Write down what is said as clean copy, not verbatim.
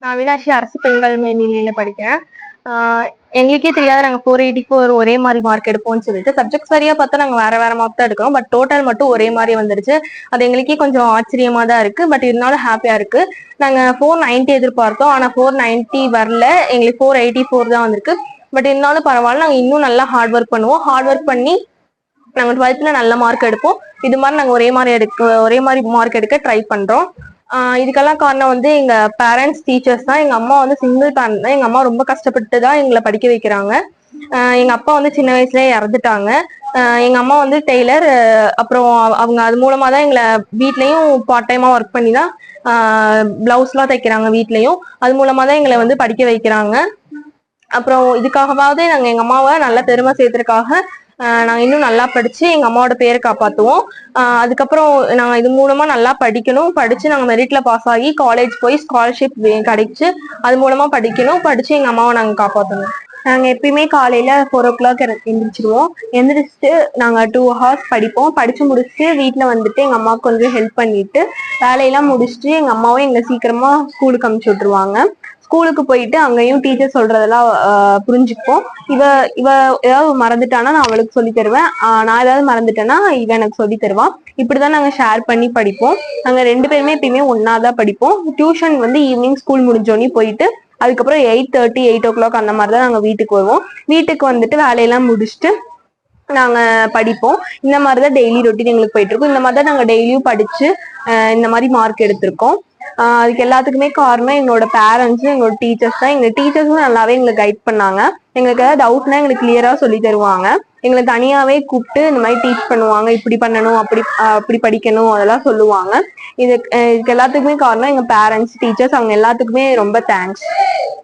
நான் மீனாட்சி அரசு பெண்கள் மேல்நிலையில படிக்கிறேன். எங்களுக்கே தெரியாது நாங்க 484 ஒரே மாதிரி மார்க் எடுப்போம்னு சொல்லிட்டு. சப்ஜெக்ட் சரியா பார்த்தா நாங்க வேற வேற மார்க் தான் எடுக்கிறோம். பட் டோட்டல் மட்டும் ஒரே மாதிரி வந்துருச்சு. அது எங்களுக்கே கொஞ்சம் ஆச்சரியமா தான் இருக்கு. பட் இருந்தாலும் ஹாப்பியா இருக்கு. நாங்க 490 எதிர்பார்த்தோம். ஆனா 490 வரல. எங்களுக்கு 484 தான் வந்திருக்கு. பட் இருந்தாலும் பரவாயில்ல. நாங்க இன்னும் நல்லா ஹார்ட் ஒர்க் பண்ணுவோம். ஹார்ட் ஒர்க் பண்ணி நாங்க 12th நல்ல மார்க் எடுப்போம். இது மாதிரி நாங்க ஒரே மாதிரி மார்க் எடுக்க ட்ரை பண்றோம். இதுக்கெல்லாம் காரணம் வந்து எங்க பேரண்ட்ஸ், டீச்சர்ஸ் தான். எங்க அம்மா வந்து சிங்கிள் பேரண்ட் தான். எங்க அம்மா ரொம்ப கஷ்டப்பட்டு தான் எங்களை படிக்க வைக்கிறாங்க. எங்க அப்பா வந்து சின்ன வயசுலயே இறந்துட்டாங்க. எங்க அம்மா வந்து டெய்லர். அப்புறம் அவங்க அது மூலமா தான் எங்களை வீட்லயும் பார்ட் டைமா ஒர்க் பண்ணி தான் பிளவுஸ் எல்லாம் தைக்கிறாங்க வீட்லயும். அது மூலமா தான் எங்களை வந்து படிக்க வைக்கிறாங்க. அப்புறம் இதுக்காகவாவது நாங்க எங்க அம்மாவை நல்ல பெருமை சேர்த்ததுக்காக நாங்க இன்னும் நல்லா படிச்சு எங்க அம்மாவோட பேரை காப்பாத்துவோம். அதுக்கப்புறம் நாங்க இது மூலமா நல்லா படிக்கணும். படிச்சு நாங்க மெரிட்ல பாஸ் ஆகி காலேஜ் போய் ஸ்காலர்ஷிப் கிடைச்சு அது மூலமா படிக்கணும். படிச்சு எங்க அம்மாவை நாங்க காப்பாத்தணும். நாங்க எப்பயுமே காலையில 4 o'clock எந்திரிச்சிருவோம். எந்திரிச்சிட்டு நாங்க 2 hours படிப்போம். படிச்சு முடிச்சுட்டு வீட்டுல வந்துட்டு எங்க அம்மாவுக்கு கொஞ்சம் ஹெல்ப் பண்ணிட்டு வேலையெல்லாம் முடிச்சுட்டு எங்க அம்மாவும் எங்களை சீக்கிரமா ஸ்கூலுக்கு அனுப்பிச்சு விட்டுருவாங்க. ஸ்கூலுக்கு போயிட்டு அங்கேயும் டீச்சர் சொல்றதெல்லாம் புரிஞ்சுப்போம். இவ இவ ஏதாவது மறந்துட்டானா நான் அவளுக்கு சொல்லி தருவேன். நான் ஏதாவது மறந்துட்டேன்னா இவ எனக்கு சொல்லி தருவான். இப்படிதான் நாங்க ஷேர் பண்ணி படிப்போம். நாங்க 2 பேருமே எப்பயுமே ஒன்னாதான் படிப்போம். டியூஷன் வந்து ஈவினிங் ஸ்கூல் முடிஞ்சோடனே போயிட்டு அதுக்கப்புறம் 8:30 8 o'clock அந்த மாதிரிதான் நாங்க வீட்டுக்கு வருவோம். வீட்டுக்கு வந்துட்டு வேலையெல்லாம் முடிச்சுட்டு நாங்க படிப்போம். இந்த மாதிரிதான் டெய்லி ரொட்டீன் எங்களுக்கு போயிட்டு இருக்கும். இந்த மாதிரிதான் நாங்க டெய்லியும் படிச்சு இந்த மாதிரி மார்க் எடுத்திருக்கோம். அதுக்கு எல்லாத்துக்குமே காரணம் எங்களோட பேரண்ட்ஸும் எங்களோட டீச்சர்ஸ் தான். எங்க டீச்சர்ஸும் நல்லாவே எங்களுக்கு கைட் பண்ணாங்க. எங்களுக்கு ஏதாவது டவுட்னா எங்களுக்கு கிளியரா சொல்லி தருவாங்க. எங்களை தனியாவே கூப்பிட்டு இந்த மாதிரி டீச் பண்ணுவாங்க. இப்படி பண்ணணும், அப்படி படிக்கணும், அதெல்லாம் சொல்லுவாங்க. இதுக்கு எல்லாத்துக்குமே காரணம் எங்க பேரண்ட்ஸ், டீச்சர்ஸ், அவங்க எல்லாத்துக்குமே ரொம்ப தேங்க்ஸ்.